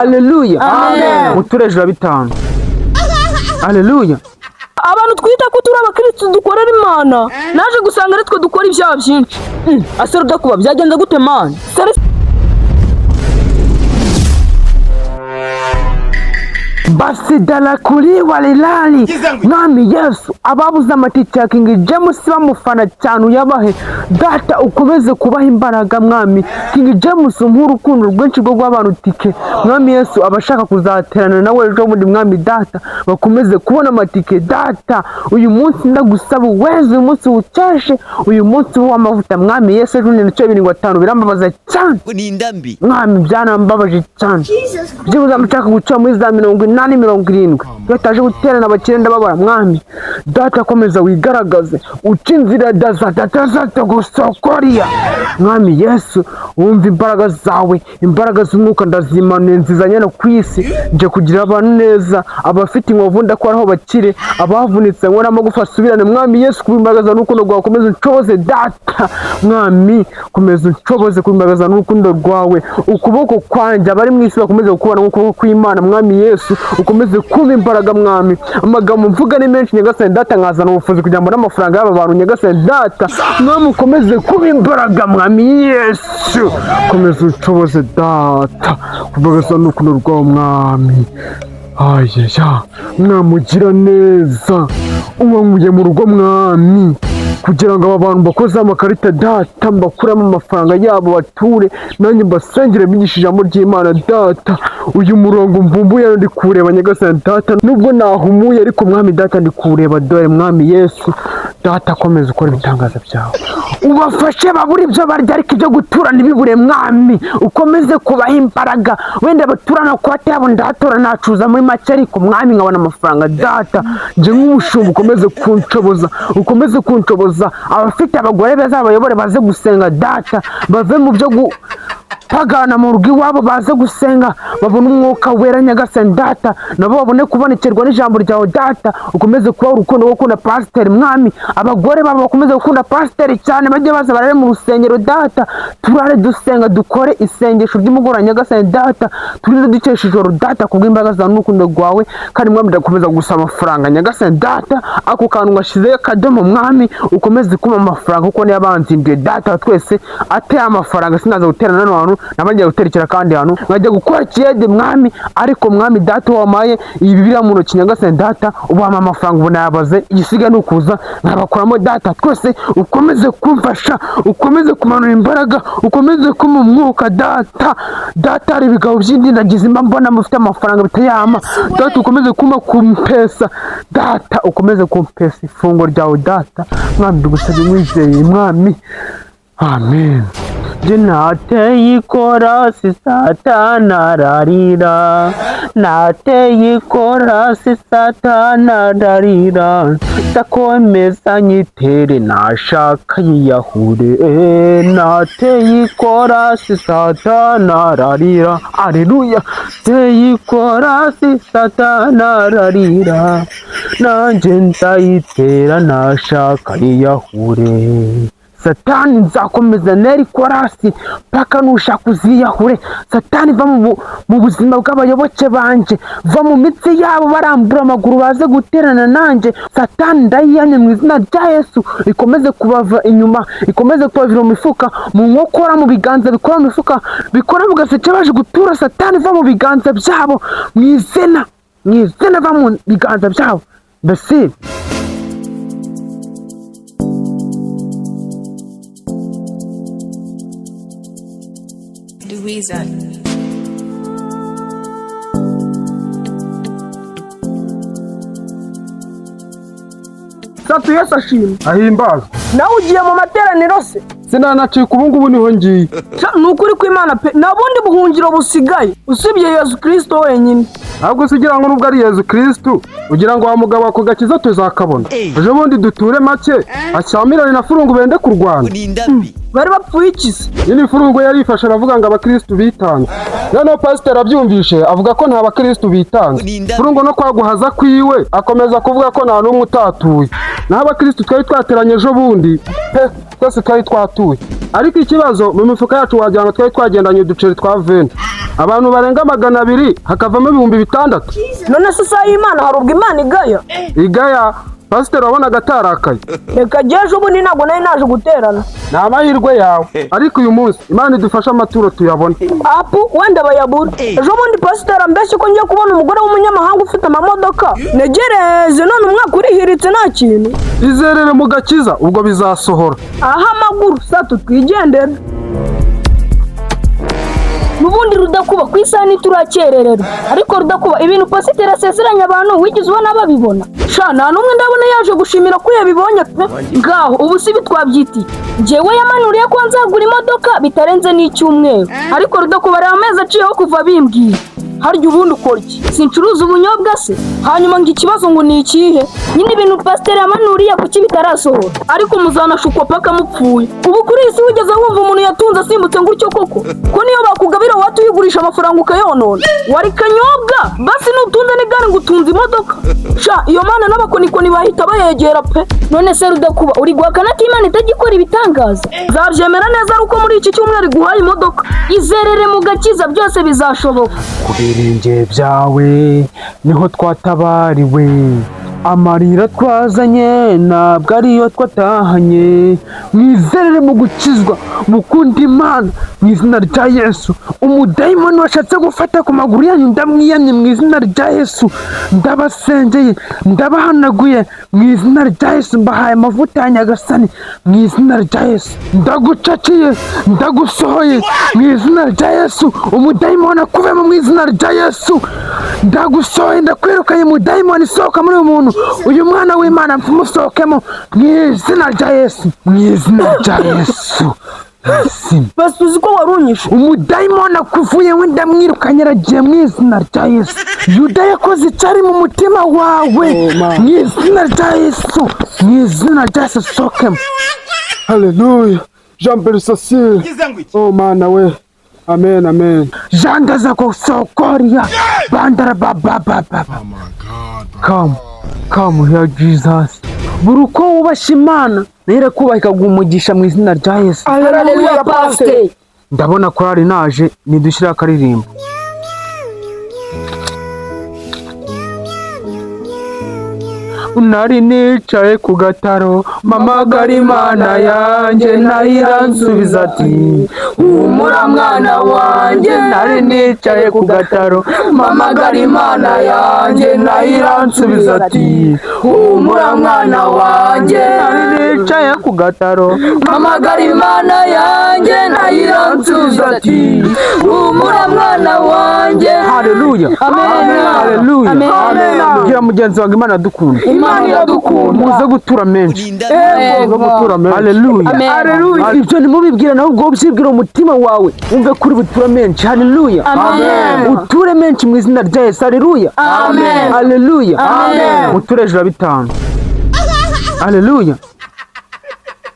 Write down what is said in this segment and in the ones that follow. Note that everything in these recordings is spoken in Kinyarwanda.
Haleluya. Amen. Uturejura 5. Haleluya. Abantu twita ko turi abakristo dukorera Imana naje gusanga ari twe dukora ibyaha byinshi. Asero dakuba byagenze gute man? Basi dala kuri walilali mwami Yesu ababuze amatike ya King James bamufana cyane yabahe data ukomeze kubaha imbaraga mwami King James nk'urukundo rwinshi rwo rw'abantu tike mwami Yesu abashaka kuzaterana nawe ejo muri mwami data bakomeze kubona amatike data uyu munsi ndagusaba uweze uyu munsi uceshe uyu munsi w'amavuta mwami Yesu ejo ni 5 birambabaza cyane Unindambi mwami byanambabaje cyane byibuza mushaka guca muri za 70 yataje guterana abakirenda babara mwami data komeza wigaragaze uca inzira data gusokoria mwami Yesu wumva imbaraga zawe imbaraga z'umwuka ndazimanuye nzizanye no kwisi nje kugira abantu neza abafite inkovu ndakora aho bakire abavunitse ngo n'amagufa asubirane mwami Yesu kubimbagaza n'urukundo rwawe komeza uncoboze data mwami komeza uncoboze kubimbagaza n'urukundo rwawe ukuboko kwanje abari mu isi bakomeze gukubana nk'ukuboko kw'Imana mwami Yesu ukomeze kumva imbaraga mwami amagambo mvuga ni menshi nyagasani data nkazana ubufuzi kugira ngo n'amafaranga y'aba bantu nyagasani data mwami ukomeze kumva imbaraga mwami Yesu komeze uncoboze data kumbagaza n'urukundo rwawe mwami ayeya mwamugira neza uwankuye mu rugo mwami kugira ngo aba bantu bakoze amakarita data mbakuramo amafaranga yabo bature nanjye mbasengere bigisha ijambo ry'Imana data uyu murongo mbumbuye ndi kureba nyagasani data nubwo nahumuye ariko mwami data ndi kureba dore mwami Yesu data komeza ukora ibitangaza byawe ubafashe baburi ibyo barya ariko ibyo gutura ntibibure mwami ukomeze kubaha imbaraga wenda baturana kwa tabo ndatora nacuza muri make ariko mwami nkabona amafaranga data nje nk'umushumba ukomeze kunshoboza abafite abagore beza abayobore baze gusenga data bave mu byo pagana mu rugo iwabo baze gusenga babone umwuka wera nyagasani data nabo babone kubonekerwa n'ijambo ryawe data ukomeze kuba urukundo rwo gukunda pasiteri mwami abagore babo bakomeze gukunda pasiteri cyane bajye baza barare mu rusengero data turare dusenga dukore isengesho ry'umugoroba nyagasani data turire dukesha ijoro data kubw'imbaraga zawe n'urukundo rwawe kandi mwami ndakomeza gusaba amafaranga nyagasani data ako kantu ngashizeyo akadomo mwami ukomeze kuma amafaranga kuko niyo abanzimbye data twese ateye amafaranga sinaza guterana n'abantu nabagiye guterekera kandi hano nkajya gukora kiyede mwami ariko mwami data wamaye ibi bira mu ntoki nyagasani data ubama amafaranga ubona yabaze igisiga nukuza nkabakoramo data twese ukomeze kumfasha ukomeze kumanura imbaraga ukomeze kuma umwuka data ari ibigabo by'indi nagize mbona mufite amafaranga bitayama data ukomeze kuma kumpesa data ukomeze kumpesa ifungo ryawe data mwami ndugusabye mwizeye mwami amen. Nateye ikorasi satana ararira nateye ikorasi satana ararira ndakomeza nyitere nashaka yiyahure nateye ikorasi satana ararira aleluya nateye ikorasi satana ararira nanjye ndayitera nashaka yiyahure Satani nzakomeza neri korasi paka nushaka uziyahure satani va mu buzima bw'abayoboke banje va mu mitsi yabo barambura amaguru baze guterana nanje satani ndayiyanye mu izina rya Yesu ikomeze kubava inyuma ikomeze kubavira mu mifuka mu nkokora mu biganza bikora mu mifuka bikora mu gaseke baje gutura satani va mu biganza byabo mu izina va mu biganza byabo mbese Louisa. Satu Yesu ashimwe ahimbaza nawe ugiye mu materaniro se sinanacika ubu ngubu niho ngiye nukuri kw'Imana pe nabundi buhungiro busigaye usibye Yesu Kristo wenyine ntabwo ugira ngo nubwo ari Yesu Kristo ugira ngo wa mugabo ako gakiza tuzakabona ejo bundi duture make acyamirane na furungu bende kurwana bari bapfuye ikisi yini furungu yarifashe aravuga ngo abakristo bitanze noneho pastor abyumvishe avuga ko nta bakristo bitanze furungu no kwaguhaza kwiwe akomeza kuvuga ko nta n'umwe utatuye naho abakristo twari twateranye ejo bundi twese twari twatuye ariko ikibazo mu mifuka yacu wagira ngo twari twagendanye uduceri twa 20 abantu barenga 200 hakavamo 600. none se saa y'Imana hari ubwo Imana igaya pasiteri wabonaga atarakaye. reka jeje ubundi ntabwo nari naje guterana. Ni amahirwe yawe, ariko uyu munsi Imana idufashe amaturo tuyabone. Apu wenda bayabura. Ejo bundi pasiteri ambeshye ko ngiye kubona umugore w'umunyamahanga ufite amamodoka. Negereze none umwaka urihiritse nta kintu. Izerere mu gakiza ubwo bizasohora. Aha amaguru satu twigendera. Nubundi Rudakuba ku isani turakererera, ariko Rudakuba ibintu pasiteri asezeranya abantu wigize ubona babibona. Sha nta numwe ndabona yaje gushimira ko yabibonye pe. Ngaho ubu si bitwabyiti. Jewe yamanuriye ko nzagura imodoka bitarenze n'icyumweru, ariko Rudakuba ari amezi aciyeho kuva bimbwiye. Harya ubundi ukora iki? Sincuruza ubunyobwa se? Hanyuma ngo ikibazo ngo ni ikihe? Nyine ibintu pasiteri yamanuriye kuki bitarasohora, ariko muzanashukwa paka mupfuye. Ubu kuri isi wigeze wumva umuntu yatunze asimbutse ngutyo koko? Ko niyo bakugabira watu yigurisha amafaranga ukayonona. Wari kanyobwa basi nutunze n'igare ngo utunze imodoka. Sha iyo Mana n'abakonikoni bahita bayegera pe. None se Rudakuba uri guhakana ko Imana itagikora ibitangaza? Zabyemera neza ari uko muri iki cyumweru iguhaye imodoka. Izerere mu gakiza byose bizashoboka. Birenze byawe niho twatabariwe, amarira twazanye ntabwo ariyo twatahanye. Mwizerere mu gukizwa, mukunda Imana mu izina rya Yesu. Umudayimoni washatse gufata ku maguru yanyu ndamwiyamye mu izina rya Yesu. Ndabasengeye, ndabahanaguye mu izina rya Yesu. Mbahaye amavuta ya Nyagasani mu izina rya Yesu. Ndagucakiye, ndagusohoye mu izina rya Yesu. Umudayimoni akuvemo mu izina rya Yesu. Ndagusohoye, ndakwirukanye umudayimoni, sohoka muri uyu muntu. Uyu mwana w'Imana mumusohokemo mu izina rya Yesu, mu izina rya Yesu. Basi uzi ko warunyishe. Umudayimoni akuvuye we ndamwirukanye, aragiye mu izina rya Yesu. Yuda yakoze icyari mu mutima wawe mu izina rya Yesu, mu izina rya Yesu sohokemo. Haleluya. Jean Bersasir. Oh Mana we. Amen, amen. Jandaza kusokoria bandara baba. Come here Jesus. Buruko wubasha Imana nere kubahika gumugisha mu izina rya Yesu. Haleluya pastor. Ndabona ko ari naje nidushira akaririmbo. Nari nicaye ku gataro mamagara Imana yanjye, nayiransubiza ati humura mwana wanjye. Nari nicaye ku gataro mamagara Imana yanjye, nayiransubiza ati humura mwana wanjye. Nari nicaye ku gataro mamagara Imana yanjye, nayiransubiza ati humura mwana wanjye. Haleluya, amen, haleluya, amen. Gira mugenzi wanjye Imana dukunda. Imana iradukunda. Muze gutura menshi. Muze gutura menshi. Haleluya. Haleluya. Ibyo nimubibwira nawe ubwo ubyibwira umutima wawe umve kuri butura menshi. Haleluya. Amen. Uture menshi mu izina rya Yesu. Haleluya. Amen. Haleluya. Amen. Uture ejuru 5. Haleluya.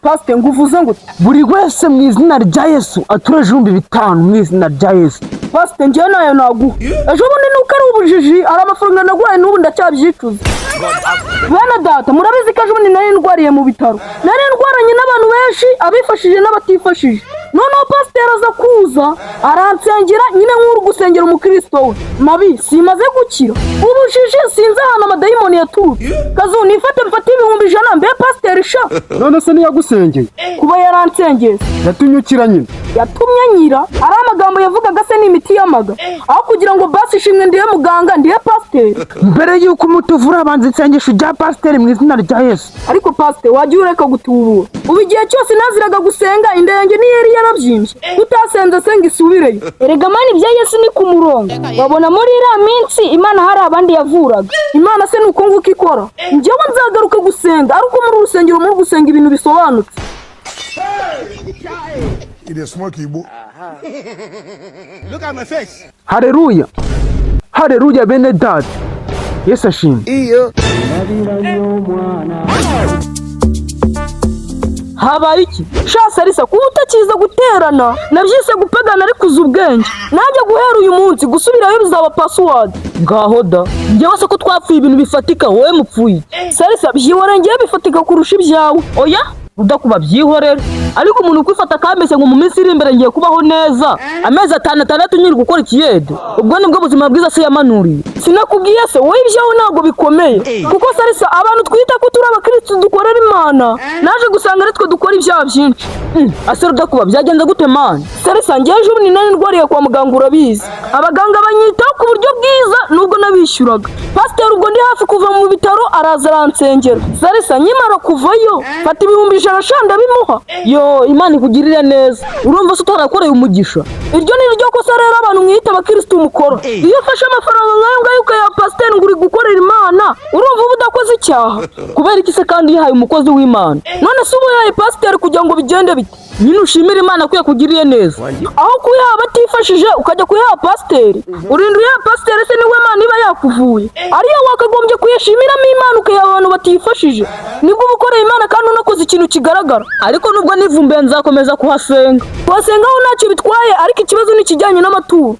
Pastor nguvuze ngo buri wese mu izina rya Yesu ature ejuru 5 mu izina rya Yesu. Pastor njye nayo naguha. Ejo bundi nuko ari ubujiji, ari amafaranga naguhaye n'ubu ndacyabyicuza. Bana data murabizi ko ejo bundi nari ndwariye mu bitaro. Nari ndwaranye n'abantu benshi, abifashije n'abatifashije. Noneho pastor aza kuza aransengera nyine nk'uri gusengera umukristo we. Mabi simaze gukira. Ubujiji sinzi ahantu amadayimoni yaturutse. Kazu nifate mfate 100 mbe pastor sha. None se niyagusengeye? Kuba yaransengeye. Yatunyukira nyine. Yatumye nyira ari amagambo yavugaga se n'imiti y'amaga. Aho kugira ngo basi shimwe ndiye muganga ndiye pastor. Mbere yuko umutuvura abanza insengesho rya pastor mu izina rya Yesu. Ariko pastor wajya ureka gutubura. Ubu igihe cyose naziraga gusenga indenge ni yari yarabyimbye. Utasenze senga isubireyo. Erega mani ibya Yesu ni ku murongo. Babona muri iriya minsi Imana hari abandi yavuraga. Imana se nuko nguko ikora. Njyewe nzagaruka gusenga ariko muri urusengero muri gusenga ibintu bisobanutse. It is smoky, boy. Look at my face. Haleluya. Haleluya bene data. Yesu ashimwe. Habaye iki? Shasa arisa kuba utakiza guterana. Nabyise gupagana ari kuza ubwenge. Najya guhera uyu munsi gusubirayo bizaba password. Ngaho da. Njyewe se ko twapfuye ibintu bifatika wowe mupfuye. Sarisa byihorengeye bifatika kurusha ibyawe. Oya? Udakuba byihorera. ariko umuntu kwifata kambeshye ngo mu minsi iri imbere ngiye kubaho neza amezi 6 nyiri gukora ikiyede ubwo nibwo buzima bwiza se yamanuriye sinakubwiye se wowe ibyawe ntabwo bikomeye kuko sarisa abantu twita ko turi abakristo dukorera Imana naje gusanga ari twe dukora ibyaha byinshi ase rudakuba byagenze gute man sarisa ngeje ubu ni nani ndwariye kwa muganga urabizi abaganga banyitaho ku buryo bwiza nubwo nabishyuraga pastor ubwo ndi hafi kuva mu bitaro araza aransengera sarisa nyimara kuvayo fata 1,100 ndabimuha yo Imana ikugirire neza urumva se utarakoreye umugisha iryo ni ryo kosa rero abantu mwita abakristo umukoro iyo ufashe amafaranga nkayo ngayo ukaya pastor ngo uri gukorera Imana urumva uba udakoze icyaha kubera iki se kandi yahaye umukozi w'Imana none se ubu yahaye pastor kugira ngo bigende bite nyine ushimira Imana ko yakugiriye neza aho kuyaha batifashije ukajya kuyaha pastor urinda uyaha pastor se niwe Imana iba yakuvuye ariyo wakagombye kuyashimiramo Imana ukayaha abantu batifashije nibwo ubukoreye Imana kandi unakoze ikintu kigaragara ariko nubwo nivumbuye nzakomeza kuhasenga aho ntacyo bitwaye ariko ikibazo ni kijyanye n'amaturo